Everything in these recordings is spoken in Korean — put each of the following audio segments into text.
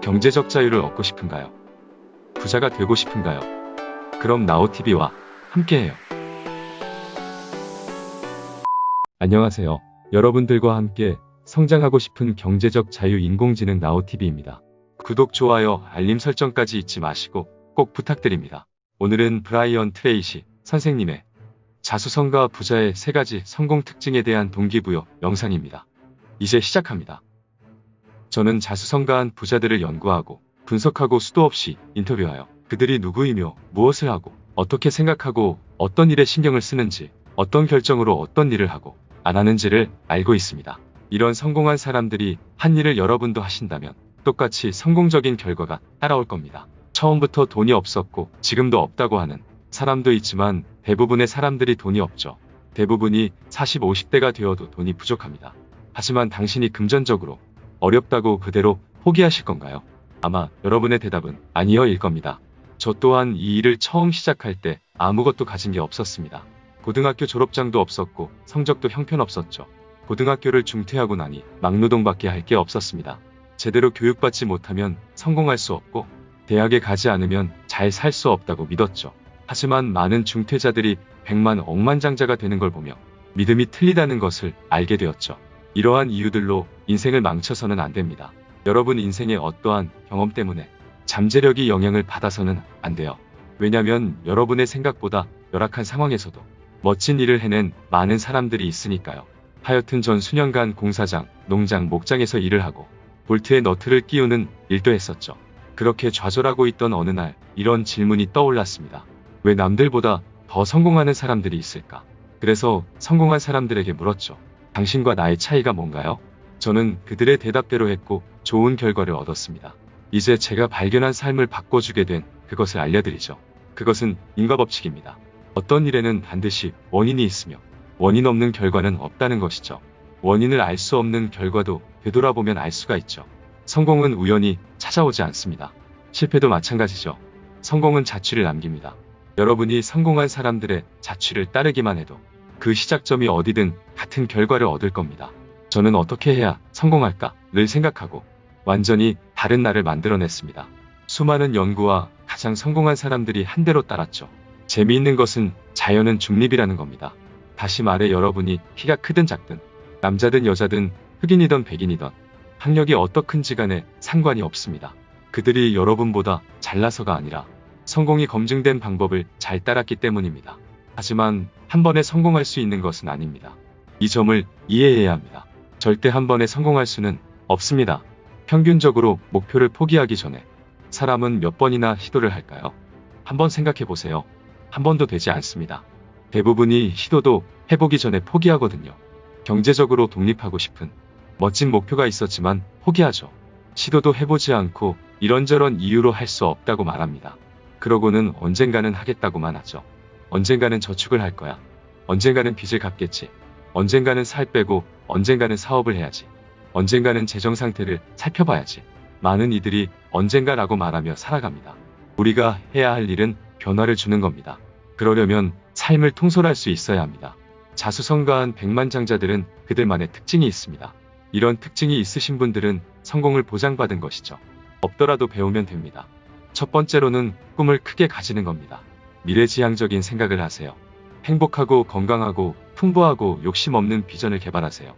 경제적 자유를 얻고 싶은가요? 부자가 되고 싶은가요? 그럼 나우TV와 함께해요. 안녕하세요. 여러분들과 함께 성장하고 싶은 경제적 자유 인공지능 나우TV입니다. 구독, 좋아요, 알림 설정까지 잊지 마시고 꼭 부탁드립니다. 오늘은 브라이언 트레이시 선생님의 자수성가 부자의 3가지 성공 특징에 대한 동기부여 영상입니다. 이제 시작합니다. 저는 자수성가한 부자들을 연구하고 분석하고 수도 없이 인터뷰하여 그들이 누구이며 무엇을 하고 어떻게 생각하고 어떤 일에 신경을 쓰는지 어떤 결정으로 어떤 일을 하고 안 하는지를 알고 있습니다. 이런 성공한 사람들이 한 일을 여러분도 하신다면 똑같이 성공적인 결과가 따라올 겁니다. 처음부터 돈이 없었고 지금도 없다고 하는 사람도 있지만 대부분의 사람들이 돈이 없죠. 대부분이 40, 50대가 되어도 돈이 부족합니다. 하지만 당신이 금전적으로 어렵다고 그대로 포기하실 건가요? 아마 여러분의 대답은 아니어일 겁니다. 저 또한 이 일을 처음 시작할 때 아무것도 가진 게 없었습니다. 고등학교 졸업장도 없었고 성적도 형편없었죠. 고등학교를 중퇴하고 나니 막노동밖에 할 게 없었습니다. 제대로 교육받지 못하면 성공할 수 없고 대학에 가지 않으면 잘 살 수 없다고 믿었죠. 하지만 많은 중퇴자들이 백만 억만장자가 되는 걸 보며 믿음이 틀리다는 것을 알게 되었죠. 이러한 이유들로 인생을 망쳐서는 안 됩니다. 여러분 인생의 어떠한 경험 때문에 잠재력이 영향을 받아서는 안 돼요. 왜냐면 여러분의 생각보다 열악한 상황에서도 멋진 일을 해낸 많은 사람들이 있으니까요. 하여튼 전 수년간 공사장, 농장, 목장에서 일을 하고 볼트에 너트를 끼우는 일도 했었죠. 그렇게 좌절하고 있던 어느 날 이런 질문이 떠올랐습니다. 왜 남들보다 더 성공하는 사람들이 있을까? 그래서 성공한 사람들에게 물었죠. 당신과 나의 차이가 뭔가요? 저는 그들의 대답대로 했고 좋은 결과를 얻었습니다. 이제 제가 발견한 삶을 바꿔주게 된 그것을 알려드리죠. 그것은 인과법칙입니다. 어떤 일에는 반드시 원인이 있으며 원인 없는 결과는 없다는 것이죠. 원인을 알 수 없는 결과도 되돌아보면 알 수가 있죠. 성공은 우연히 찾아오지 않습니다. 실패도 마찬가지죠. 성공은 자취를 남깁니다. 여러분이 성공한 사람들의 자취를 따르기만 해도 그 시작점이 어디든 같은 결과를 얻을 겁니다. 저는 어떻게 해야 성공할까를 생각하고 완전히 다른 나를 만들어냈습니다. 수많은 연구와 가장 성공한 사람들이 한 대로 따랐죠. 재미있는 것은 자연은 중립이라는 겁니다. 다시 말해 여러분이 키가 크든 작든 남자든 여자든 흑인이든 백인이든 학력이 어떻든지 간에 상관이 없습니다. 그들이 여러분보다 잘나서가 아니라 성공이 검증된 방법을 잘 따랐기 때문입니다. 하지만 한 번에 성공할 수 있는 것은 아닙니다. 이 점을 이해해야 합니다. 절대 한 번에 성공할 수는 없습니다. 평균적으로 목표를 포기하기 전에 사람은 몇 번이나 시도를 할까요? 한번 생각해 보세요. 한 번도 되지 않습니다. 대부분이 시도도 해보기 전에 포기하거든요. 경제적으로 독립하고 싶은 멋진 목표가 있었지만 포기하죠. 시도도 해보지 않고 이런저런 이유로 할 수 없다고 말합니다. 그러고는 언젠가는 하겠다고만 하죠. 언젠가는 저축을 할 거야. 언젠가는 빚을 갚겠지. 언젠가는 살 빼고 언젠가는 사업을 해야지. 언젠가는 재정 상태를 살펴봐야지. 많은 이들이 언젠가라고 말하며 살아갑니다. 우리가 해야 할 일은 변화를 주는 겁니다. 그러려면 삶을 통솔할 수 있어야 합니다. 자수성가한 백만장자들은 그들만의 특징이 있습니다. 이런 특징이 있으신 분들은 성공을 보장받은 것이죠. 없더라도 배우면 됩니다. 첫 번째로는 꿈을 크게 가지는 겁니다. 미래지향적인 생각을 하세요. 행복하고 건강하고 풍부하고 욕심 없는 비전을 개발하세요.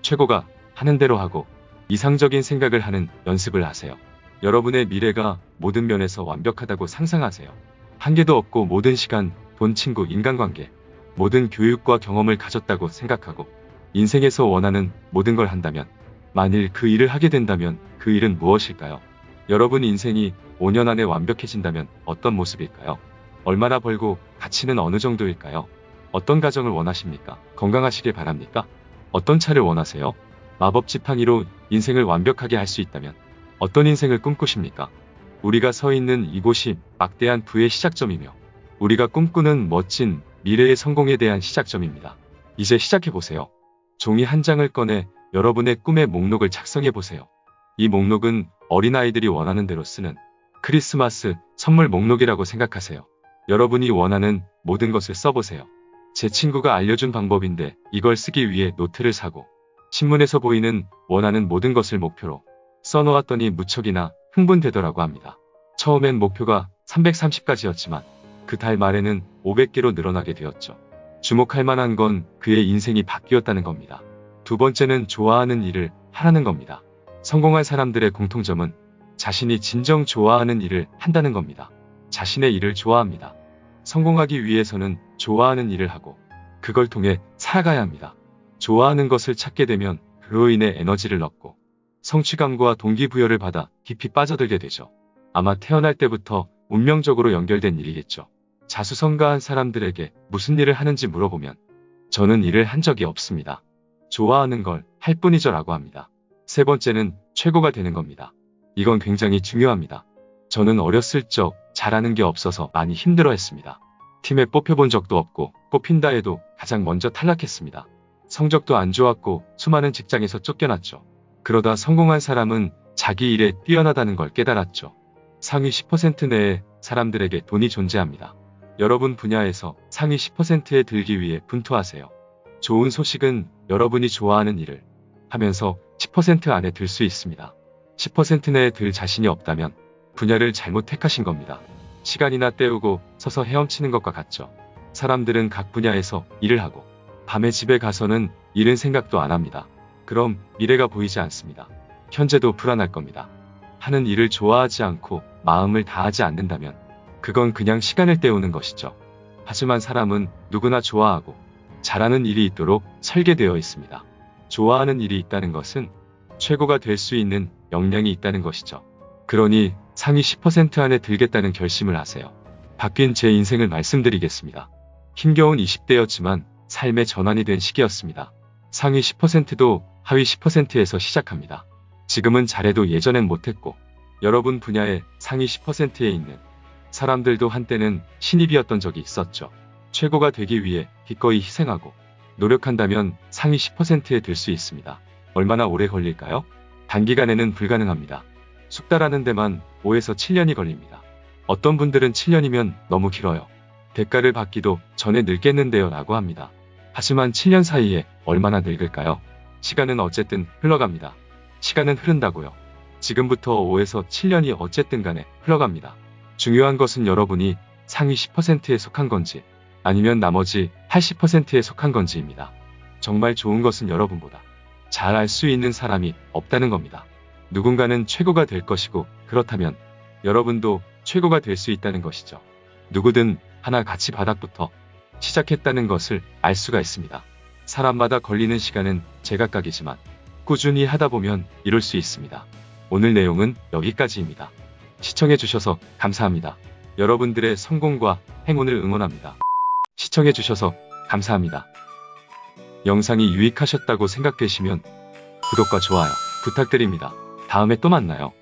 최고가 하는 대로 하고 이상적인 생각을 하는 연습을 하세요. 여러분의 미래가 모든 면에서 완벽하다고 상상하세요. 한계도 없고 모든 시간, 돈, 친구, 인간관계, 모든 교육과 경험을 가졌다고 생각하고 인생에서 원하는 모든 걸 한다면 만일 그 일을 하게 된다면 그 일은 무엇일까요? 여러분 인생이 5년 안에 완벽해진다면 어떤 모습일까요? 얼마나 벌고 가치는 어느 정도일까요? 어떤 가정을 원하십니까? 건강하시길 바랍니까? 어떤 차를 원하세요? 마법 지팡이로 인생을 완벽하게 할 수 있다면 어떤 인생을 꿈꾸십니까? 우리가 서 있는 이곳이 막대한 부의 시작점이며 우리가 꿈꾸는 멋진 미래의 성공에 대한 시작점입니다. 이제 시작해보세요. 종이 한 장을 꺼내 여러분의 꿈의 목록을 작성해보세요. 이 목록은 어린아이들이 원하는 대로 쓰는 크리스마스 선물 목록이라고 생각하세요. 여러분이 원하는 모든 것을 써보세요. 제 친구가 알려준 방법인데 이걸 쓰기 위해 노트를 사고 신문에서 보이는 원하는 모든 것을 목표로 써놓았더니 무척이나 흥분되더라고 합니다. 처음엔 목표가 330까지였지만 그 달 말에는 500개로 늘어나게 되었죠. 주목할 만한 건 그의 인생이 바뀌었다는 겁니다. 두 번째는 좋아하는 일을 하라는 겁니다. 성공한 사람들의 공통점은 자신이 진정 좋아하는 일을 한다는 겁니다. 자신의 일을 좋아합니다. 성공하기 위해서는 좋아하는 일을 하고 그걸 통해 살아가야 합니다. 좋아하는 것을 찾게 되면 그로 인해 에너지를 얻고 성취감과 동기부여를 받아 깊이 빠져들게 되죠. 아마 태어날 때부터 운명적으로 연결된 일이겠죠. 자수성가한 사람들에게 무슨 일을 하는지 물어보면 저는 일을 한 적이 없습니다. 좋아하는 걸 할 뿐이죠 라고 합니다. 세 번째는 최고가 되는 겁니다. 이건 굉장히 중요합니다. 저는 어렸을 적 잘하는 게 없어서 많이 힘들어했습니다. 팀에 뽑혀본 적도 없고 뽑힌다 해도 가장 먼저 탈락했습니다. 성적도 안 좋았고 수많은 직장에서 쫓겨났죠. 그러다 성공한 사람은 자기 일에 뛰어나다는 걸 깨달았죠. 상위 10% 내에 사람들에게 돈이 존재합니다. 여러분 분야에서 상위 10%에 들기 위해 분투하세요. 좋은 소식은 여러분이 좋아하는 일을 하면서 10% 안에 들 수 있습니다. 10% 내에 들 자신이 없다면 분야를 잘못 택하신 겁니다. 시간이나 때우고 서서 헤엄치는 것과 같죠. 사람들은 각 분야에서 일을 하고 밤에 집에 가서는 일은 생각도 안 합니다. 그럼 미래가 보이지 않습니다. 현재도 불안할 겁니다. 하는 일을 좋아하지 않고 마음을 다하지 않는다면 그건 그냥 시간을 때우는 것이죠. 하지만 사람은 누구나 좋아하고 잘하는 일이 있도록 설계되어 있습니다. 좋아하는 일이 있다는 것은 최고가 될 수 있는 역량이 있다는 것이죠. 그러니 상위 10% 안에 들겠다는 결심을 하세요. 바뀐 제 인생을 말씀드리겠습니다. 힘겨운 20대였지만 삶의 전환이 된 시기였습니다. 상위 10%도 하위 10%에서 시작합니다. 지금은 잘해도 예전엔 못했고 여러분 분야의 상위 10%에 있는 사람들도 한때는 신입이었던 적이 있었죠. 최고가 되기 위해 기꺼이 희생하고 노력한다면 상위 10%에 들 수 있습니다. 얼마나 오래 걸릴까요? 단기간에는 불가능합니다. 숙달하는 데만 5에서 7년이 걸립니다. 어떤 분들은 7년이면 너무 길어요. 대가를 받기도 전에 늙겠는데요 라고 합니다. 하지만 7년 사이에 얼마나 늙을까요? 시간은 어쨌든 흘러갑니다. 시간은 흐른다고요. 지금부터 5에서 7년이 어쨌든 간에 흘러갑니다. 중요한 것은 여러분이 상위 10%에 속한 건지 아니면 나머지 80%에 속한 건지입니다. 정말 좋은 것은 여러분보다 잘 알 수 있는 사람이 없다는 겁니다. 누군가는 최고가 될 것이고 그렇다면 여러분도 최고가 될 수 있다는 것이죠. 누구든 하나 같이 바닥부터 시작했다는 것을 알 수가 있습니다. 사람마다 걸리는 시간은 제각각이지만 꾸준히 하다 보면 이룰 수 있습니다. 오늘 내용은 여기까지입니다. 시청해주셔서 감사합니다. 여러분들의 성공과 행운을 응원합니다. 시청해주셔서 감사합니다. 영상이 유익하셨다고 생각되시면 구독과 좋아요 부탁드립니다. 다음에 또 만나요.